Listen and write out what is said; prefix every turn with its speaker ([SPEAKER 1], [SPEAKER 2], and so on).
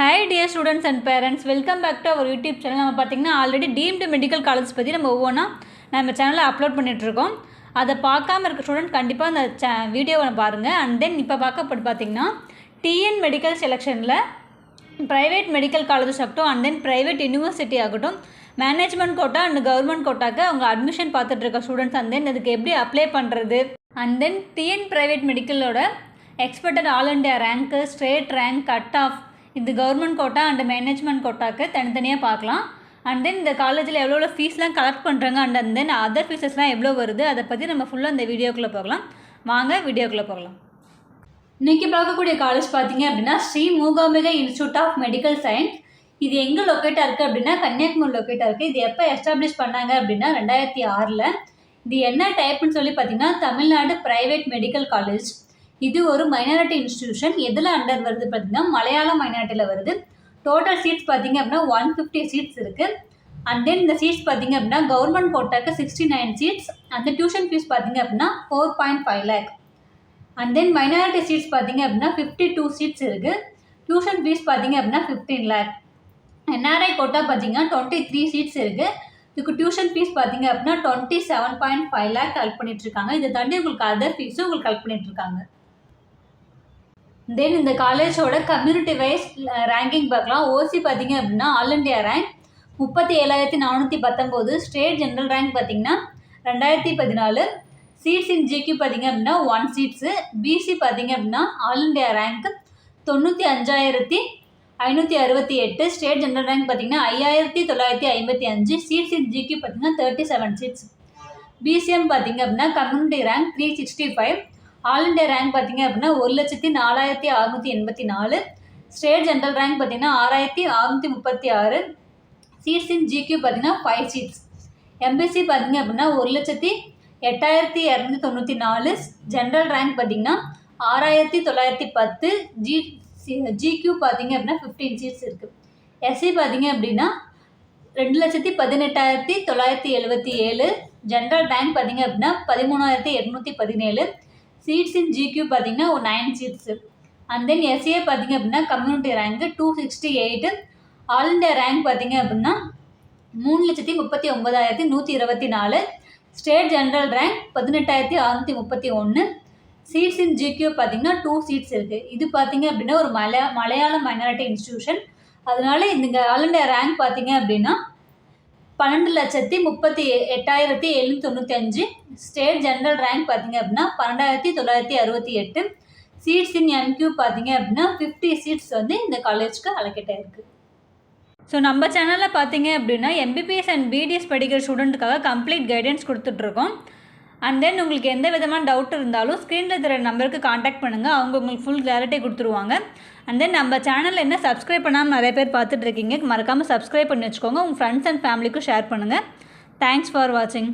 [SPEAKER 1] Hi dear students and parents, welcome back to our YouTube channel. நம்ம பார்த்தீங்கன்னா already deemed medical college பற்றி நம்ம ஒவ்வொன்றா நம்ம சேனலில் அப்லோட் பண்ணிகிட்ருக்கோம். அதை பார்க்காம இருக்க ஸ்டூடெண்ட் கண்டிப்பாக அந்த வீடியோவை பாருங்கள். அண்ட் தென் இப்போ பார்க்கப்பட்டு பார்த்தீங்கன்னா டிஎன் மெடிக்கல் செலெக்ஷனில் ப்ரைவேட் மெடிக்கல் காலேஜஸ் ஆகட்டும் அண்ட் தென் ப்ரைவேட் யூனிவர்சிட்டி ஆகட்டும் மேனேஜ்மெண்ட் கோட்டா அண்ட் கவர்மெண்ட் கோட்டாக்கு அவங்க அட்மிஷன் பார்த்துட்டு இருக்க ஸ்டூடெண்ட்ஸ் அண்ட் தென் அதுக்கு எப்படி அப்ளை பண்ணுறது அண்ட் தென் டிஎன் ப்ரைவேட் மெடிக்கலோட எக்ஸ்பெக்டட் ஆல் இண்டியா ரேங்க்கு ஸ்டேட் ரேங்க் கட் ஆஃப் இது கவர்மெண்ட் கோட்டா அண்ட் மேனேஜ்மெண்ட் கோட்டாக்கு தனித்தனியாக பார்க்கலாம். அண்ட் தென் இந்த காலேஜில் எவ்வளோ ஃபீஸ்லாம் கலெக்ட் பண்ணுறாங்க அண்ட் தென் அதர் ஃபீஸஸ்லாம் எவ்வளோ வருது அதை பற்றி நம்ம ஃபுல்லாக இந்த வீடியோக்குள்ளே போகலாம். வாங்க வீடியோக்குள்ளே போகலாம். இன்றைக்கி பார்க்கக்கூடிய காலேஜ் பார்த்தீங்க அப்படின்னா Sri Mookambika institute of medical science. இது எங்கே லொக்கேட்டாக இருக்குது அப்படின்னா கன்னியாகுமரி லொக்கேட்டாக இருக்குது. இது எப்போ எஸ்டாப்ளிஷ் பண்ணாங்க அப்படின்னா 2006. இது என்ன டைப்புன்னு சொல்லி பார்த்தீங்கன்னா தமிழ்நாடு ப்ரைவேட் மெடிக்கல் காலேஜ். இது ஒரு மைனாரிட்டி இன்ஸ்டிடியூஷன். எதில் அண்டர் வருது பார்த்தீங்கன்னா மலையாளம் மைனாரிட்டியில் வருது. டோட்டல் சீட்ஸ் பார்த்தீங்க அப்படின்னா 150 சீட்ஸ் இருக்குது. அண்ட் தென் இந்த சீட்ஸ் பார்த்தீங்க அப்படின்னா கவர்மெண்ட் கோட்டாக்கு 69 சீட்ஸ். அந்த டியூஷன் ஃபீஸ் பார்த்தீங்க அப்படின்னா 4.5 lakh. And then minority seats பார்த்தீங்க அப்படின்னா 52 சீட்ஸ் இருக்குது. டியூஷன் ஃபீஸ் பார்த்தீங்க அப்படின்னா 15 lakh. என்ஆர்ஐ கோட்டா பார்த்தீங்கன்னா 23 சீட்ஸ் இருக்குது. இதுக்கு டியூஷன் ஃபீஸ் பார்த்தீங்க அப்படின்னா 27.5 lakh கலெக்ட் பண்ணிட்டுருக்காங்க. இதை தாண்டி உங்களுக்கு அதர் ஃபீஸும் உங்களுக்கு கலெக்ட் பண்ணிட்டுருக்காங்க. தென் இந்த காலேஜோட கம்யூனிட்டி வைஸ் ரேங்கிங் பார்க்கலாம். ஓசி பார்த்தீங்க அப்படின்னா all India rank 37,419. State general rank பார்த்தீங்கன்னா 2014. சீட்ஸ் இன் ஜிக்யூ பார்த்தீங்க அப்படின்னா 1 சீட்ஸு. பிசி பார்த்தீங்க அப்படின்னா all India rank 95,568. State general rank பார்த்தீங்கன்னா 5,955. சீட்ஸ் இன் ஜிக்யூ பார்த்தீங்கன்னா 37 சீட்ஸ். பிசிஎம் பார்த்தீங்க அப்படின்னா community rank 365. All India rank பார்த்தீங்க அப்படின்னா 1,04,684. ஸ்டேட் ஜென்ரல் ரேங்க் பார்த்தீங்கன்னா 6,636. சீட்ஸ் இன் ஜிக்யூ பார்த்தீங்கன்னா 5 சீட்ஸ். எம்பிசி பார்த்தீங்க அப்படின்னா 1,08,294. ஜென்ரல் ரேங்க் பார்த்தீங்கன்னா 6,910. ஜிக்யூ பார்த்தீங்க அப்படின்னா 15 சீட்ஸ் இருக்குது. எஸ்சி பார்த்தீங்க அப்படின்னா 2,18,977. ஜென்ரல் ரேங்க் பார்த்தீங்க அப்படின்னா 13,817. சீட்ஸ் இன் ஜிக்யூ பார்த்தீங்கன்னா 9 சீட்ஸு. அண்ட் தென் எஸ்ஏ பார்த்தீங்க அப்படின்னா community rank 268. All India rank பார்த்தீங்க அப்படின்னா 3,39,124. State general rank 18,631. சீட்ஸ் இன் ஜிக்யூ பார்த்தீங்கன்னா 2 சீட்ஸ் இருக்குது. இது பார்த்தீங்க அப்படின்னா ஒரு மலையாளம் மைனாரிட்டி இன்ஸ்டிடியூஷன். அதனால இந்த ஆல் இண்டியா ரேங்க் பார்த்தீங்க அப்படின்னா 12,38,795. ஸ்டேட் ஜென்ரல் ரேங்க் பார்த்தீங்க அப்படின்னா 12,968. சீட்ஸ் இன் எம்கியூ பார்த்தீங்க அப்படின்னா 50 சீட்ஸ் வந்து இந்த காலேஜ்க்கு அலோகேட் ஆகிருக்கு. ஸோ நம்ம சேனலில் பார்த்தீங்க அப்படின்னா எம்பிபிஎஸ் அண்ட் பிடிஎஸ் படிக்கிற ஸ்டூடெண்ட்டுக்காக கம்ப்ளீட் கைடன்ஸ் கொடுத்துட்ருக்கோம். அண்ட் தென் உங்களுக்கு எந்த விதமான டவுட் இருந்தாலும் ஸ்க்ரீனில் தர நம்பருக்கு காண்டாக்ட் பண்ணுங்கள். அவங்க உங்களுக்கு ஃபுல் கிளாரிட்டி கொடுத்துருவாங்க. அண்ட் தென் நம்ம சேனலில் என்ன சப்ஸ்கிரைப் பண்ணாமல் நிறைய பேர் பார்த்துட்ருக்கீங்க. மறக்காமல் சப்ஸ்கிரைப் பண்ணி வச்சுக்கோங்க. உங்கள் ஃப்ரெண்ட்ஸ் அண்ட் ஃபேமிலிக்கும் ஷேர் பண்ணுங்கள். தேங்க்ஸ் ஃபார் வாட்சிங்.